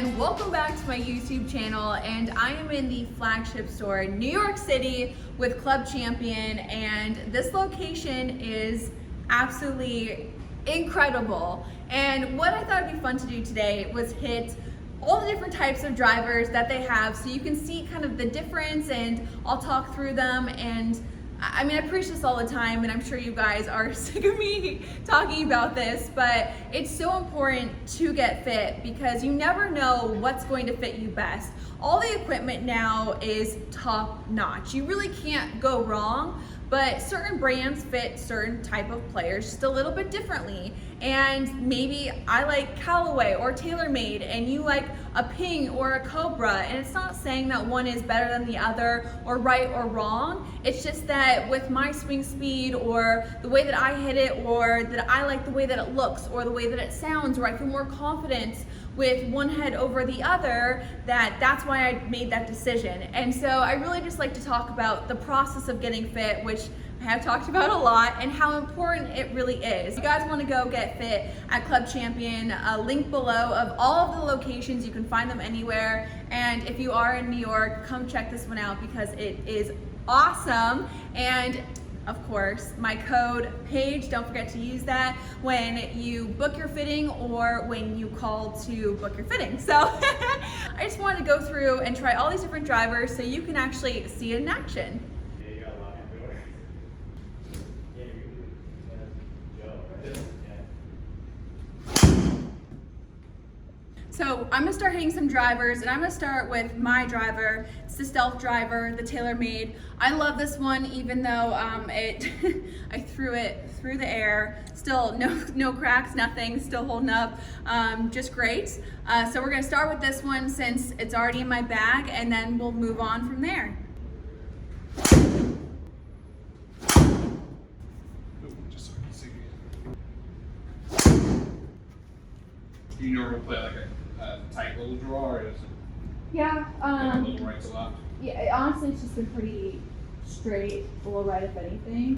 and welcome back to my YouTube channel. And I am in the flagship store in New York City with Club Champion, and this location is absolutely incredible. And what I thought would be fun to do today was hit all the different types of drivers that they have so you can see kind of the difference, and I'll talk through them. And I mean, I preach this all the time, and I'm sure you guys are sick of me talking about this, but it's so important to get fit because you never know what's going to fit you best. All the equipment now is top notch. You really can't go wrong, but certain brands fit certain type of players just a little bit differently. And maybe I like Callaway or TaylorMade and you like a Ping or a Cobra, and it's not saying that one is better than the other or right or wrong. It's just that with my swing speed or the way that I hit it, or that I like the way that it looks or the way that it sounds, or I feel more confident with one head over the other, that's why I made that decision. And so I really just like to talk about the process of getting fit, which I have talked about a lot, and how important it really is. If you guys want to go get fit at Club Champion, a link below of all of the locations. You can find them anywhere. And if you are in New York, come check this one out because it is awesome. And of course, my code Paige, don't forget to use that when you book your fitting or when you call to book your fitting. So I just wanted to go through and try all these different drivers so you can actually see it in action. So I'm gonna start hitting some drivers, and I'm gonna start with my driver. It's the Stealth driver, the TaylorMade. I love this one, even though I threw it through the air. Still no cracks, nothing, still holding up, just great. So we're gonna start with this one since it's already in my bag, and then we'll move on from there. Do you normally play like a tight little draw, or is it Yeah. a little right to left? Yeah. Honestly, it's just been pretty straight, a little right if anything.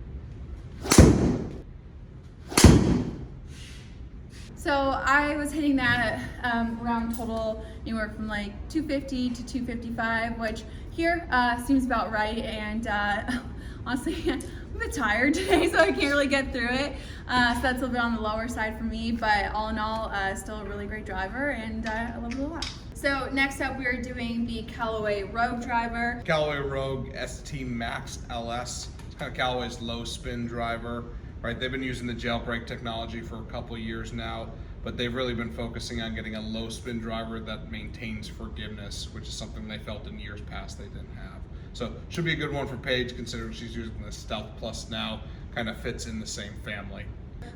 So I was hitting that around total anywhere from like 250 to 255, which here seems about right. And honestly, I'm a bit tired today, so I can't really get through it. So that's a little bit on the lower side for me, but all in all, still a really great driver, and I love it a lot. So next up, we are doing the Callaway Rogue driver. Callaway Rogue ST Max LS. It's kind of Callaway's low spin driver, right? They've been using the jailbreak technology for a couple of years now, but they've really been focusing on getting a low spin driver that maintains forgiveness, which is something they felt in years past they didn't have. So should be a good one for Paige, considering she's using the Stealth Plus now, kind of fits in the same family.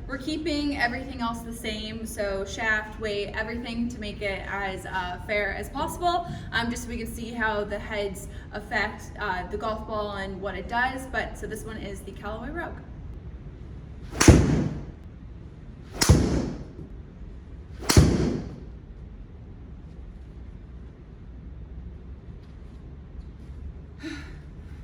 We're keeping everything else the same, so shaft, weight, everything, to make it as fair as possible, just so we can see how the heads affect the golf ball and what it does. But so this one is the Callaway Rogue.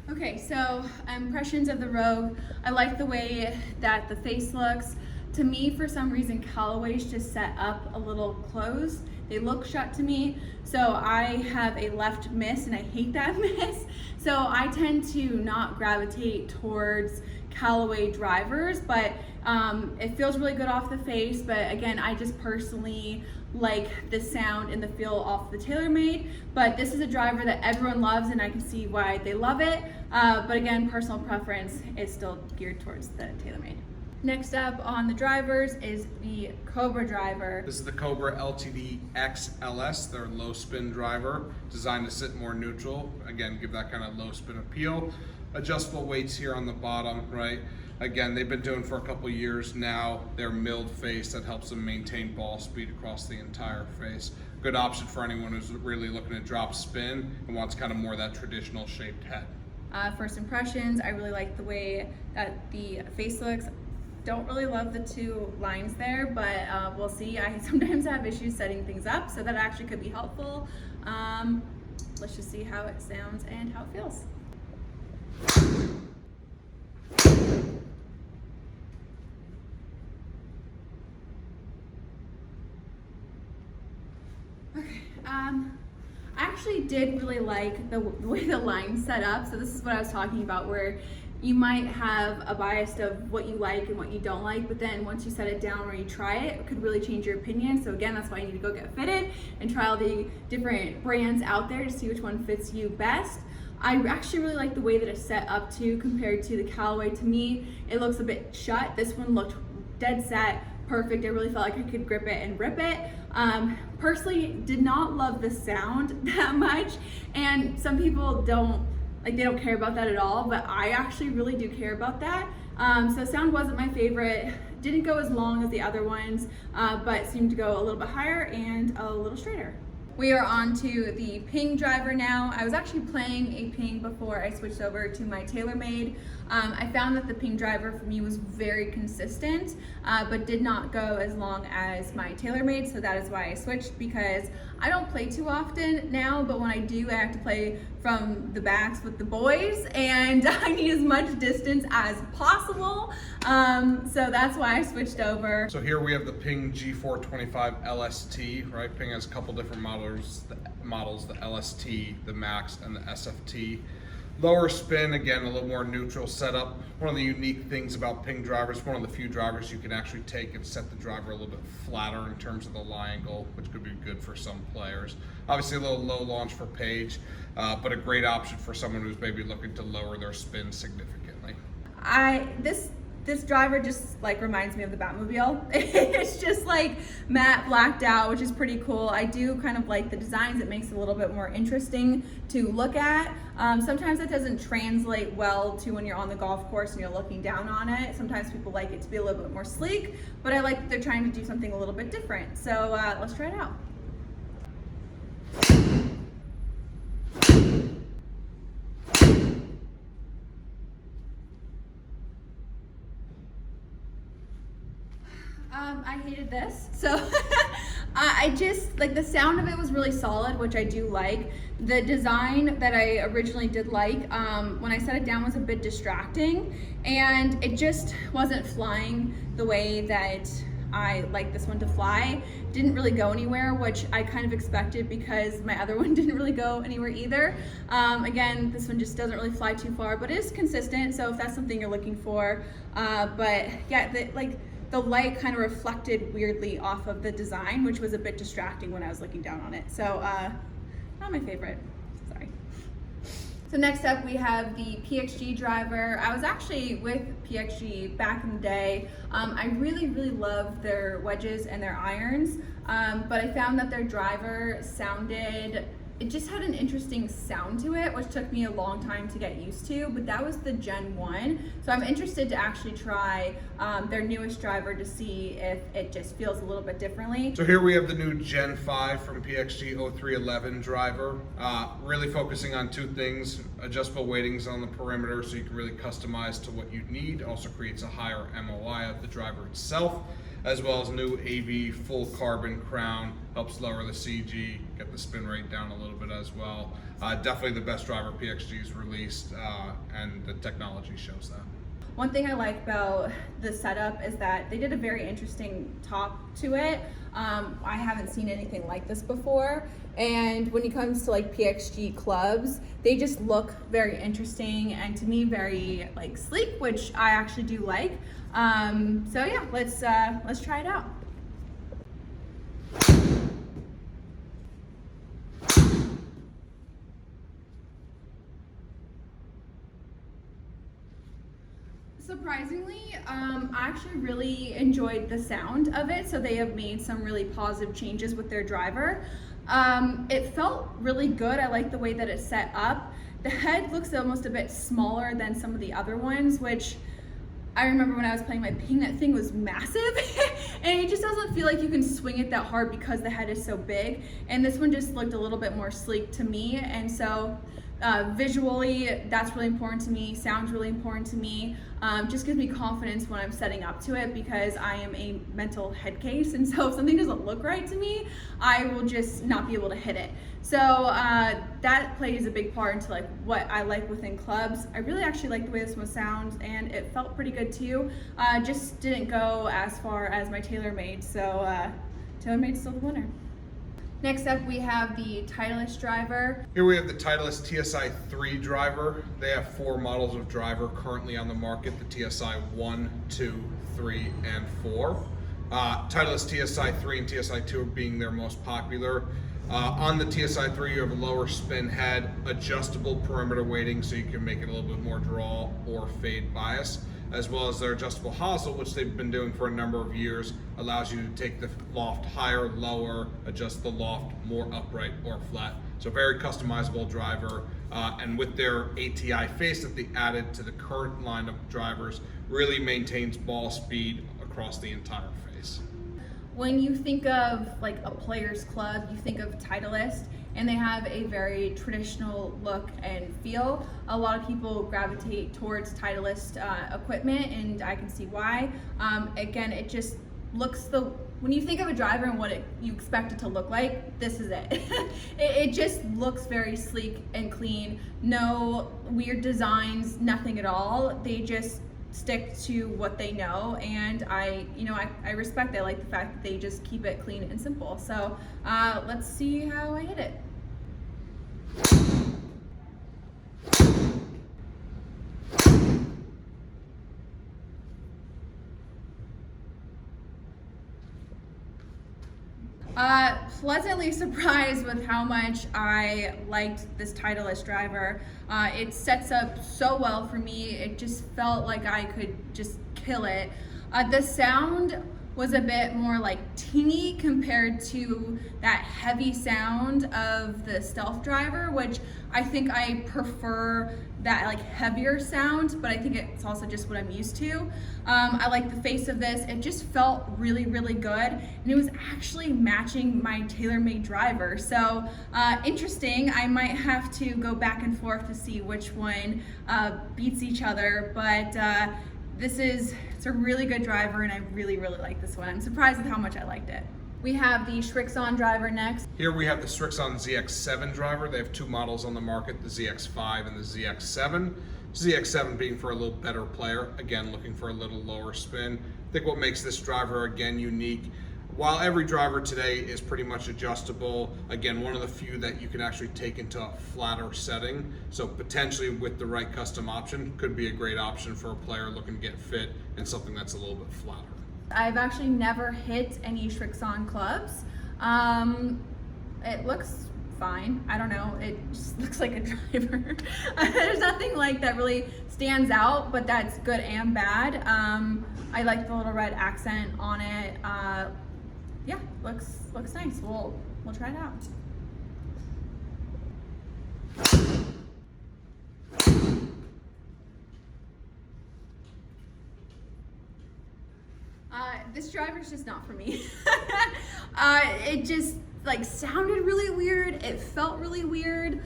Okay, so impressions of the Rogue. I like the way that the face looks. To me, for some reason, Callaway's just set up a little closed. They look shut to me. So I have a left miss, and I hate that miss. So I tend to not gravitate towards Callaway drivers, but it feels really good off the face. But again, I just personally like the sound and the feel off the TaylorMade. But this is a driver that everyone loves, and I can see why they love it. But again, personal preference is still geared towards the TaylorMade. Next up on the drivers is the Cobra driver. This is the Cobra LTD X LS, their low spin driver, designed to sit more neutral. Again, give that kind of low spin appeal. Adjustable weights here on the bottom, right? Again, they've been doing for a couple years now their milled face that helps them maintain ball speed across the entire face. Good option for anyone who's really looking to drop spin and wants kind of more of that traditional shaped head. First impressions, I really like the way that the face looks. Don't really love the two lines there, but we'll see. I sometimes have issues setting things up, so that actually could be helpful. Let's just see how it sounds and how it feels. Okay, I actually did really like the way the line's set up. So this is what I was talking about, where you might have a bias of what you like and what you don't like, but then once you set it down or you try it, it could really change your opinion. So again, that's why you need to go get fitted and try all the different brands out there to see which one fits you best. I actually really like the way that it's set up too, compared to the Callaway. To me, it looks a bit shut. This one looked dead set, perfect. I really felt like I could grip it and rip it. Personally, did not love the sound that much, and some people don't, like, they don't care about that at all, but I actually really do care about that. So sound wasn't my favorite. Didn't go as long as the other ones, but seemed to go a little bit higher and a little straighter. We are on to the Ping driver now. I was actually playing a Ping before I switched over to my TaylorMade. I found that the Ping driver for me was very consistent, but did not go as long as my TaylorMade, so that is why I switched, because I don't play too often now, but when I do, I have to play from the backs with the boys, and I need as much distance as possible, so that's why I switched over. So here we have the Ping G425 LST, right? Ping has a couple different models, the LST, the Max, and the SFT. Lower spin, again, a little more neutral setup. One of the unique things about Ping drivers, one of the few drivers you can actually take and set the driver a little bit flatter in terms of the lie angle, which could be good for some players. Obviously a little low launch for Paige, but a great option for someone who's maybe looking to lower their spin significantly. This driver just like reminds me of the Batmobile. It's just like matte blacked out, which is pretty cool. I do kind of like the designs. It makes it a little bit more interesting to look at. Sometimes it doesn't translate well to when you're on the golf course and you're looking down on it. Sometimes people like it to be a little bit more sleek, but I like that they're trying to do something a little bit different. So let's try it out. I hated this. So I just, like, the sound of it was really solid, which I do like. The design that I originally did like, when I set it down, was a bit distracting, and it just wasn't flying the way that I like this one to fly. Didn't really go anywhere, which I kind of expected because my other one didn't really go anywhere either. Again, this one just doesn't really fly too far, but it is consistent, so if that's something you're looking for. But yeah, the light kind of reflected weirdly off of the design, which was a bit distracting when I was looking down on it. So not my favorite, sorry. So next up we have the PXG driver. I was actually with PXG back in the day. I really love their wedges and their irons, but I found that their driver sounded, it just had an interesting sound to it, which took me a long time to get used to, but that was the Gen 1. So I'm interested to actually try their newest driver to see if it just feels a little bit differently. So here we have the new Gen 5 from PXG 0311 driver. Really focusing on two things: adjustable weightings on the perimeter so you can really customize to what you need. Also creates a higher MOI of the driver itself, as well as new AV full carbon crown. Helps lower the CG, get the spin rate down a little bit as well. Definitely the best driver PXG's released, and the technology shows that. One thing I like about the setup is that they did a very interesting top to it. I haven't seen anything like this before. And when it comes to like PXG clubs, they just look very interesting and to me very like sleek, which I actually do like. So yeah, let's try it out. Surprisingly, I actually really enjoyed the sound of it, so they have made some really positive changes with their driver. It felt really good. I like the way that it's set up. The head looks almost a bit smaller than some of the other ones, which I remember when I was playing my Ping, that thing was massive and it just doesn't feel like you can swing it that hard because the head is so big. And this one just looked a little bit more sleek to me, and so visually, that's really important to me. Sound's really important to me. Just gives me confidence when I'm setting up to it, because I am a mental head case, and so if something doesn't look right to me, I will just not be able to hit it. So that plays a big part into like what I like within clubs. I really actually like the way this one sounds, and it felt pretty good too. Just didn't go as far as my TaylorMade, so TaylorMade's still the winner. Next up, we have the Titleist driver. Here we have the Titleist TSI 3 driver. They have 4 models of driver currently on the market, the TSI 1, 2, 3, and 4. Titleist TSI 3 and TSI 2 being their most popular. On the TSI 3, you have a lower spin head, adjustable perimeter weighting, so you can make it a little bit more draw or fade bias, as well as their adjustable hosel, which they've been doing for a number of years, allows you to take the loft higher, lower, adjust the loft more upright or flat. So very customizable driver, and with their ATI face that they added to the current line of drivers, really maintains ball speed across the entire face. When you think of like a player's club, you think of Titleist, and they have a very traditional look and feel. A lot of people gravitate towards Titleist equipment, and I can see why. Again, it just looks when you think of a driver and what you expect it to look like, this is it. It just looks very sleek and clean. No weird designs, nothing at all. They just stick to what they know, and I respect that. I like the fact that they just keep it clean and simple. So let's see how I hit it. Pleasantly surprised with how much I liked this Titleist driver. It sets up so well for me. It just felt like I could just kill it. The sound was a bit more like teeny compared to that heavy sound of the Stealth driver, which I think I prefer that like heavier sound, but I think it's also just what I'm used to. I like the face of this. It just felt really, really good, and it was actually matching my TaylorMade driver. So interesting. I might have to go back and forth to see which one beats each other, but it's a really good driver, and I really, really like this one. I'm surprised with how much I liked it. We have the Srixon driver next. Here we have the Srixon ZX7 driver. They have 2 models on the market, the ZX5 and the ZX7. ZX7 being for a little better player, again looking for a little lower spin. I think what makes this driver again unique, while every driver today is pretty much adjustable, again, one of the few that you can actually take into a flatter setting. So potentially with the right custom option, could be a great option for a player looking to get fit and something that's a little bit flatter. I've actually never hit any Srixon clubs. It looks fine. I don't know. It just looks like a driver. There's nothing like that really stands out, but that's good and bad. I like the little red accent on it. Yeah, looks nice. We'll try it out. This driver's just not for me. It just like sounded really weird. It felt really weird.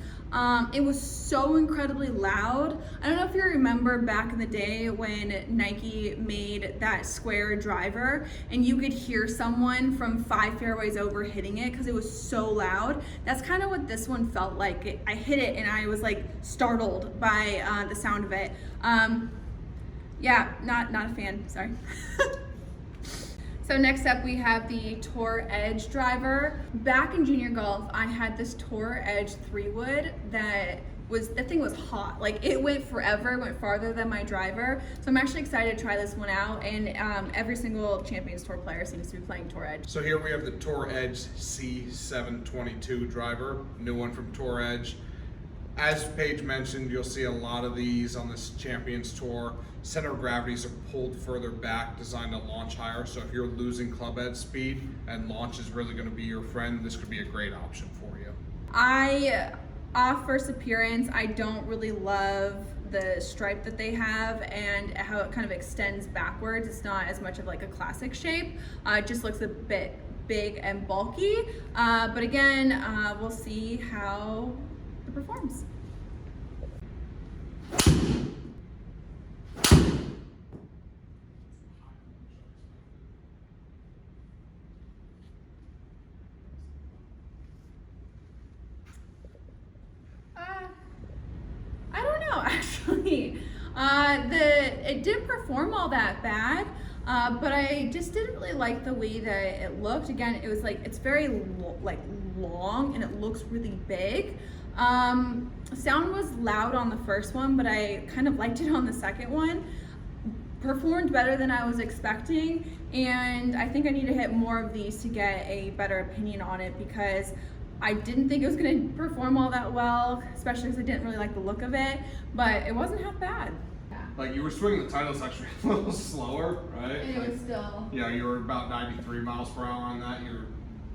It was so incredibly loud. I don't know if you remember back in the day when Nike made that square driver and you could hear someone from 5 fairways over hitting it because it was so loud. That's kind of what this one felt like. I hit it and I was like startled by the sound of it. Yeah, not a fan, sorry. So next up we have the Tour Edge driver. Back in junior golf, I had this Tour Edge 3-wood that thing was hot. Like it went forever, went farther than my driver. So I'm actually excited to try this one out, and every single Champions Tour player seems to be playing Tour Edge. So here we have the Tour Edge C722 driver, new one from Tour Edge. As Paige mentioned, you'll see a lot of these on this Champions Tour. Center of gravities are pulled further back, designed to launch higher. So if you're losing club head speed and launch is really going to be your friend, this could be a great option for you. Off first appearance, I don't really love the stripe that they have and how it kind of extends backwards. It's not as much of like a classic shape. It just looks a bit big and bulky. But again, we'll see how it performs. I don't know, actually. It didn't perform all that bad, but I just didn't really like the way that it looked. Again, it was like, it's very long and it looks really big. Sound was loud on the first one, but I kind of liked it on the second one. Performed better than I was expecting, and I think I need to hit more of these to get a better opinion on it, because I didn't think it was going to perform all that well, especially because I didn't really like the look of it, but it wasn't half bad. Like, you were swinging the Titleist actually a little slower, right? And it was still... Yeah, you were about 93 miles per hour on that. You're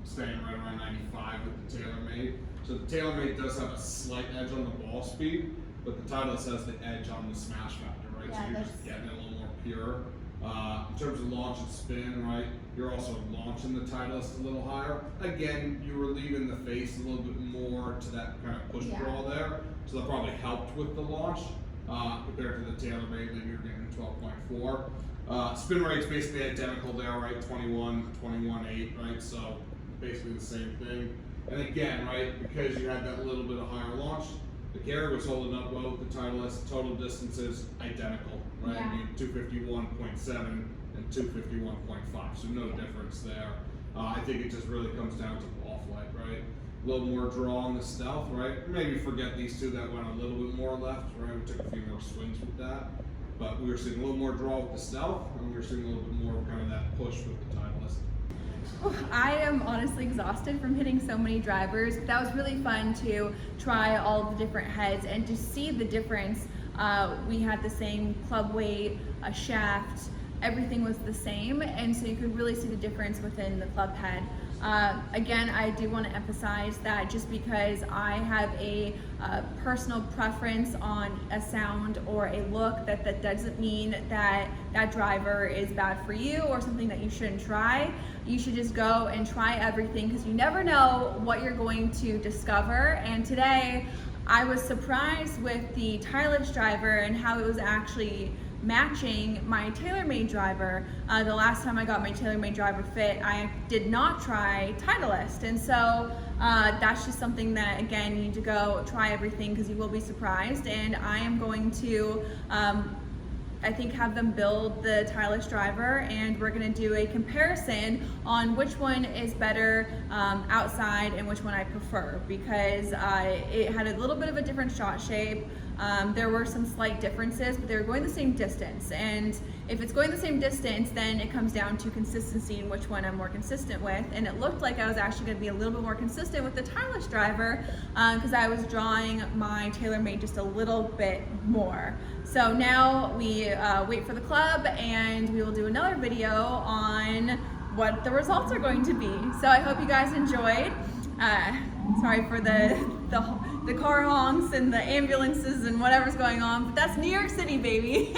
staying right around 95 with the TaylorMade. So the TaylorMade does have a slight edge on the ball speed, but the Titleist has the edge on the smash factor, right? Yeah, so you're just getting it a little more pure. In terms of launch and spin, right? You're also launching the Titleist a little higher. Again, you were leaving the face a little bit more to that kind of push draw there, so that probably helped with the launch compared to the TaylorMade that you're getting 12.4. Spin rate's basically identical there, right? 21.8, right? So basically the same thing. And again, right, because you had that little bit of higher launch, the carrier was holding up well with the Titleist. Total distances identical, right? Yeah. I mean, 251.7 and 251.5, so no difference there. I think it just really comes down to ball flight, right? A little more draw on the stealth, right? Maybe forget these two that went a little bit more left, right? We took a few more swings with that, but we were seeing a little more draw with the stealth, and we were seeing a little bit more kind of that push with the Titleist. I am honestly exhausted from hitting so many drivers, but that was really fun to try all of the different heads and to see the difference. We had the same club weight, a shaft, everything was the same, and so you could really see the difference within the club head. Again, I do want to emphasize that just because I have a personal preference on a sound or a look, that doesn't mean that that driver is bad for you or something that you shouldn't try. You should just go and try everything, because you never know what you're going to discover. And today I was surprised with the Titleist driver and how it was actually matching my TaylorMade driver. The last time I got my TaylorMade driver fit, I did not try Titleist, and so that's just something that, again, you need to go try everything, because you will be surprised. And I am going to I think have them build the Titleist driver, and we're going to do a comparison on which one is better outside and which one I prefer, because it had a little bit of a different shot shape. There were some slight differences, but they were going the same distance, and if it's going the same distance, then it comes down to consistency and which one I'm more consistent with. And it looked like I was actually going to be a little bit more consistent with the Titleist driver, because I was drawing my TaylorMade just a little bit more. So now we wait for the club, and we will do another video on what the results are going to be. So I hope you guys enjoyed. Sorry for the car honks and the ambulances and whatever's going on, but that's New York City, baby.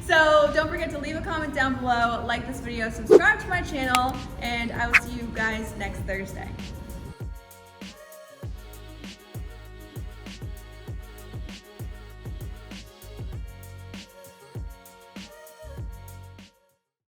So don't forget to leave a comment down below, like this video, subscribe to my channel, and I will see you guys next Thursday.